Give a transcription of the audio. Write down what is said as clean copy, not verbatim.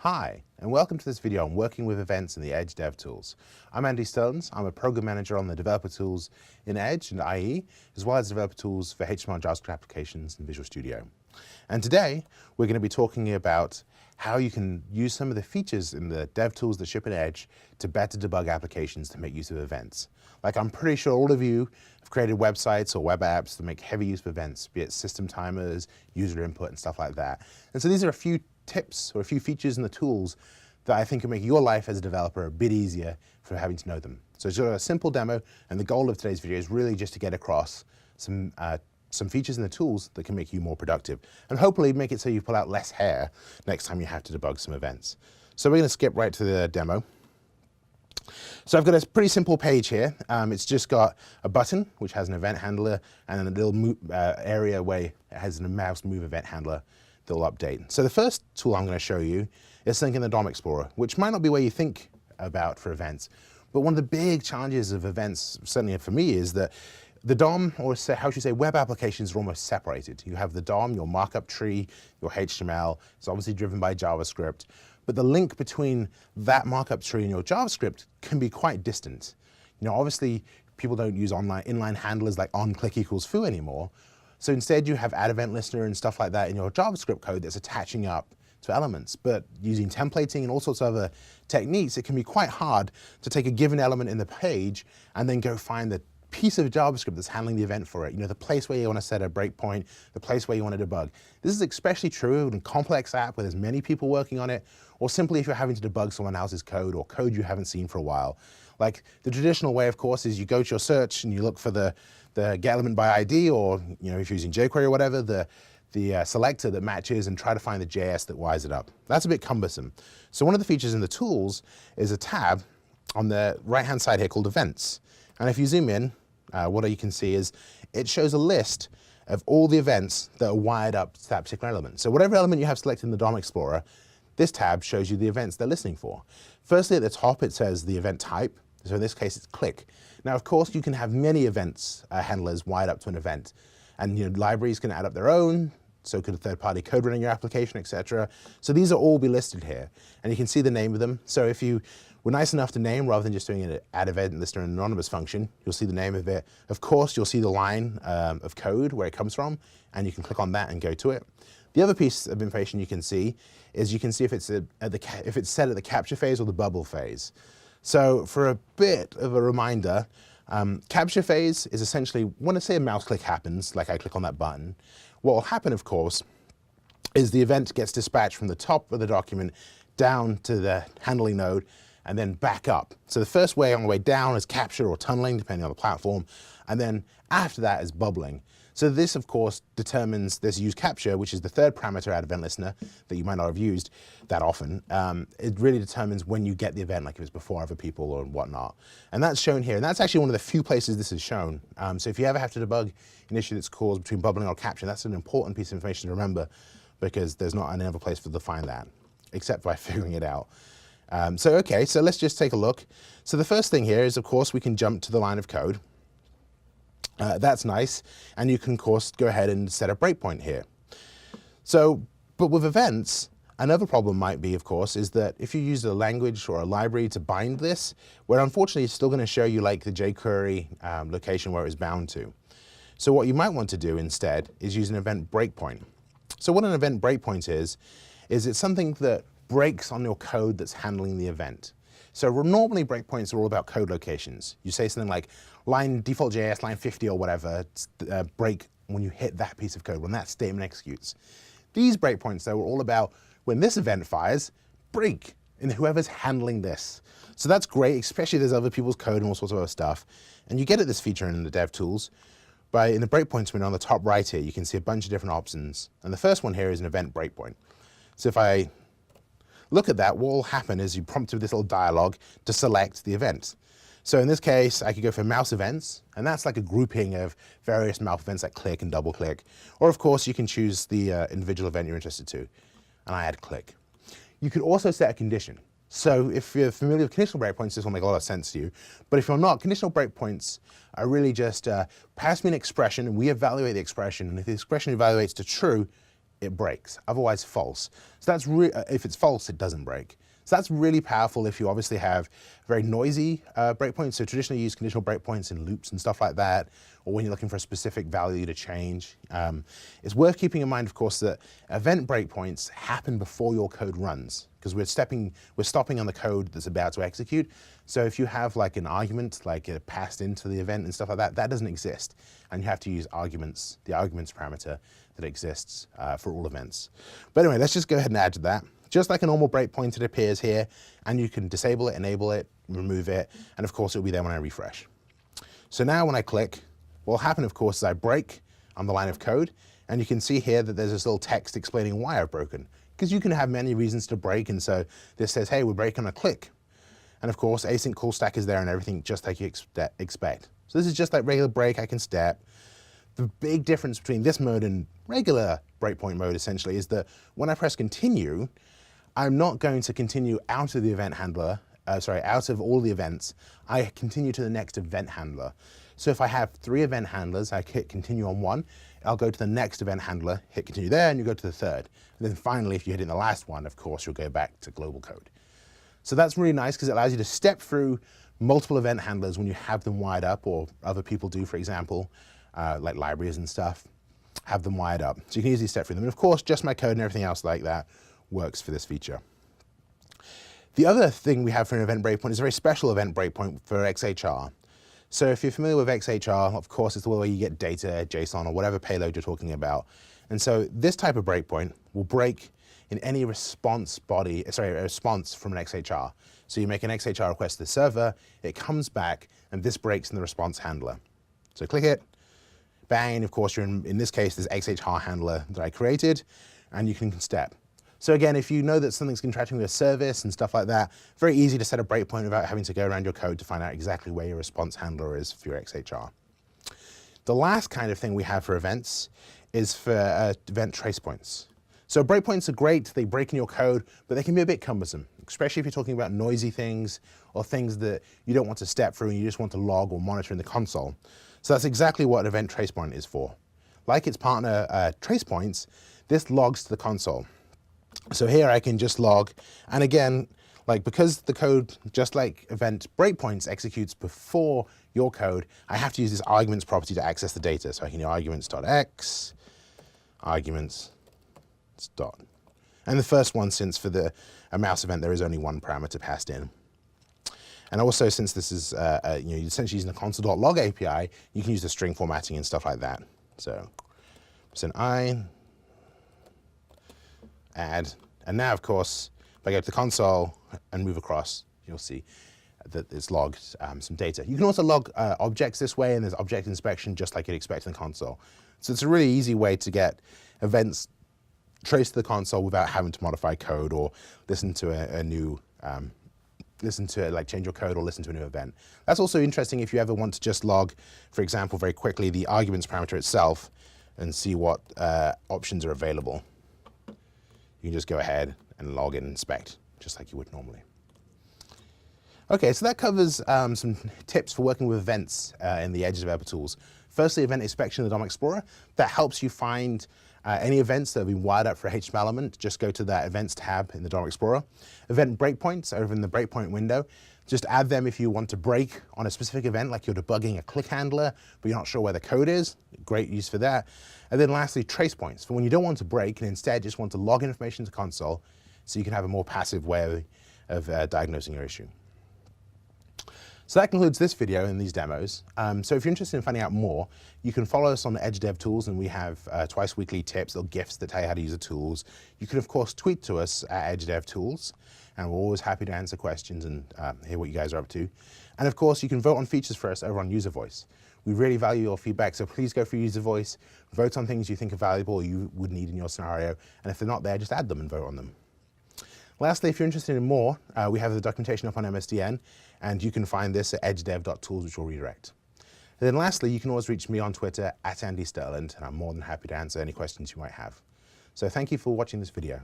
Hi, and welcome to this video on working with events in the Edge DevTools. I'm Andy Stearns. I'm a program manager on the developer tools in Edge and IE, as well as developer tools for HTML and JavaScript applications in Visual Studio. And today, we're going to be talking about how you can use some of the features in the dev tools that ship in Edge to better debug applications to make use of events. Like, I'm pretty sure all of you have created websites or web apps that make heavy use of events, be it system timers, user input, and stuff like that. And so these are a few tips or a few features in the tools that I think can make your life as a developer a bit easier for having to know them. So it's a simple demo, and the goal of today's video is really just to get across some features in the tools that can make you more productive, and hopefully make it so you pull out less hair next time you have to debug some events. So we're going to skip right to the demo. So I've got a pretty simple page here. It's just got a button, which has an event handler, and then a little area where it has a mouse move event handler that will update. So the first tool I'm going to show you is something in the DOM Explorer, which might not be where you think about for events. But one of the big challenges of events, certainly for me, is that the DOM, or how should you say, web applications are almost separated. You have the DOM, your markup tree, your HTML. It's obviously driven by JavaScript. But the link between that markup tree and your JavaScript can be quite distant. You know, obviously, people don't use inline handlers like onClick equals foo anymore. So instead, you have add event listener and stuff like that in your JavaScript code that's attaching up to elements. But using templating and all sorts of other techniques, it can be quite hard to take a given element in the page and then go find the piece of JavaScript that's handling the event for it. You know, the place where you want to set a breakpoint, the place where you want to debug. This is especially true in a complex app where there's many people working on it, or simply if you're having to debug someone else's code or code you haven't seen for a while. Like, the traditional way, of course, is you go to your search and you look for the get element by ID, or, you know, if you're using jQuery or whatever, the selector that matches, and try to find the JS that wires it up. That's a bit cumbersome. So one of the features in the tools is a tab on the right-hand side here called Events. And if you zoom in, what you can see is it shows a list of all the events that are wired up to that particular element. So whatever element you have selected in the DOM Explorer, this tab shows you the events they're listening for. Firstly, at the top, it says the event type. So in this case, it's click. Now, of course, you can have many events handlers wired up to an event. And, you know, libraries can add up their own. So could a third-party code running your application, etc. So these will all be listed here. And you can see the name of them. So if you were nice enough to name, rather than just doing an add event listener in an anonymous function, you'll see the name of it. Of course, you'll see the line of code where it comes from, and you can click on that and go to it. The other piece of information you can see is you can see if it's set at the capture phase or the bubble phase. So for a bit of a reminder, capture phase is essentially when, say, a mouse click happens, like I click on that button. What will happen, of course, is the event gets dispatched from the top of the document down to the handling node and then back up. So the first way on the way down is capture or tunneling, depending on the platform, and then after that is bubbling. So this, of course, determines this use capture, which is the third parameter add event listener that you might not have used that often. It really determines when you get the event, like if it's before other people or whatnot. And that's shown here. And that's actually one of the few places this is shown. So if you ever have to debug an issue that's caused between bubbling or capture, that's an important piece of information to remember, because there's not another place to define that, except by figuring it out. Okay, so let's just take a look. So the first thing here is, of course, we can jump to the line of code. That's nice, and you can, of course, go ahead and set a breakpoint here. So, but with events, another problem might be, of course, is that if you use a language or a library to bind this, where unfortunately it's still going to show you like the jQuery location where it's bound to. So what you might want to do instead is use an event breakpoint. So what an event breakpoint is it's something that breaks on your code that's handling the event. So normally breakpoints are all about code locations. You say something like line default JS, line 50 or whatever, break when you hit that piece of code, when that statement executes. These breakpoints, though, are all about when this event fires, break in whoever's handling this. So that's great, especially if there's other people's code and all sorts of other stuff. And you get at this feature in the dev tools by, in the breakpoints window on the top right here, you can see a bunch of different options. And the first one here is an event breakpoint. So if I look at that, what will happen is you prompt with this little dialog to select the event. So in this case, I could go for mouse events, and that's like a grouping of various mouse events like click and double click. Or of course, you can choose the individual event you're interested to, and I add click. You could also set a condition. So if you're familiar with conditional breakpoints, this will make a lot of sense to you. But if you're not, conditional breakpoints are really just pass me an expression, and we evaluate the expression. And if the expression evaluates to true, it breaks, otherwise false. So that's if it's false, it doesn't break. So that's really powerful if you obviously have very noisy breakpoints. So traditionally you use conditional breakpoints in loops and stuff like that, or when you're looking for a specific value to change. It's worth keeping in mind, of course, that event breakpoints happen before your code runs, because we're stopping on the code that's about to execute. So if you have like an argument, like passed into the event and stuff like that, that doesn't exist. And you have to use arguments, the arguments parameter that exists for all events. But anyway, let's just go ahead and add to that. Just like a normal breakpoint, it appears here, and you can disable it, enable it, remove it, and of course it'll be there when I refresh. So now when I click, what will happen, of course, is I break on the line of code, and you can see here that there's this little text explaining why I've broken, because you can have many reasons to break, and so this says, hey, we're breaking on a click. And of course, async call stack is there and everything just like you expect. So this is just like regular break, I can step. The big difference between this mode and regular breakpoint mode essentially is that when I press continue, I'm not going to continue out of the event handler, out of all the events. I continue to the next event handler. So if I have 3 event handlers, I hit continue on one, I'll go to the next event handler, hit continue there, and you go to the third. And then finally, if you hit in the last one, of course, you'll go back to global code. So that's really nice because it allows you to step through multiple event handlers when you have them wired up, or other people do, for example, like libraries and stuff, have them wired up. So you can easily step through them. And of course, just my code and everything else like that works for this feature. The other thing we have for an event breakpoint is a very special event breakpoint for XHR. So if you're familiar with XHR, of course, it's the way you get data, JSON, or whatever payload you're talking about. And so this type of breakpoint will break in any response from an XHR. So you make an XHR request to the server, it comes back, and this breaks in the response handler. So click it, bang, and of course, you're in this case, this XHR handler that I created, and you can step. So again, if you know that something's interacting with a service and stuff like that, very easy to set a breakpoint without having to go around your code to find out exactly where your response handler is for your XHR. The last kind of thing we have for events is for event trace points. So breakpoints are great, they break in your code, but they can be a bit cumbersome, especially if you're talking about noisy things or things that you don't want to step through and you just want to log or monitor in the console. So that's exactly what an event trace point is for. Like its partner trace points, this logs to the console. So here I can just log, and again, like because the code, just like event breakpoints, executes before your code, I have to use this arguments property to access the data. So I can do arguments.x, arguments dot. And the first one, since for a mouse event, there is only one parameter passed in. And also, since this is you're essentially using the console.log API, you can use the string formatting and stuff like that. So %i, add, and now of course, if I go to the console and move across, you'll see that it's logged some data. You can also log objects this way, and there's object inspection just like you'd expect in the console. So it's a really easy way to get events traced to the console without having to modify code or listen to a new, change your code or listen to a new event. That's also interesting if you ever want to just log, for example, very quickly the arguments parameter itself and see what options are available. You can just go ahead and log and inspect, just like you would normally. Okay, so that covers some tips for working with events in the Edge developer tools. Firstly, event inspection in the DOM Explorer. That helps you find any events that have been wired up for a HTML element. Just go to that Events tab in the DOM Explorer. Event breakpoints over in the breakpoint window. Just add them if you want to break on a specific event, like you're debugging a click handler, but you're not sure where the code is. Great use for that. And then lastly, trace points, for when you don't want to break and instead just want to log information to console so you can have a more passive way of diagnosing your issue. So that concludes this video and these demos. So if you're interested in finding out more, you can follow us on Edge Dev Tools, and we have twice weekly tips or GIFs that tell you how to use the tools. You can, of course, tweet to us at Edge Dev Tools, and we're always happy to answer questions and hear what you guys are up to. And of course, you can vote on features for us over on User Voice. We really value your feedback, so please go for User Voice, vote on things you think are valuable or you would need in your scenario, and if they're not there, just add them and vote on them. Lastly, if you're interested in more, we have the documentation up on MSDN, and you can find this at edgedev.tools, which will redirect. And then lastly, you can always reach me on Twitter at Andy Sterland, and I'm more than happy to answer any questions you might have. So thank you for watching this video.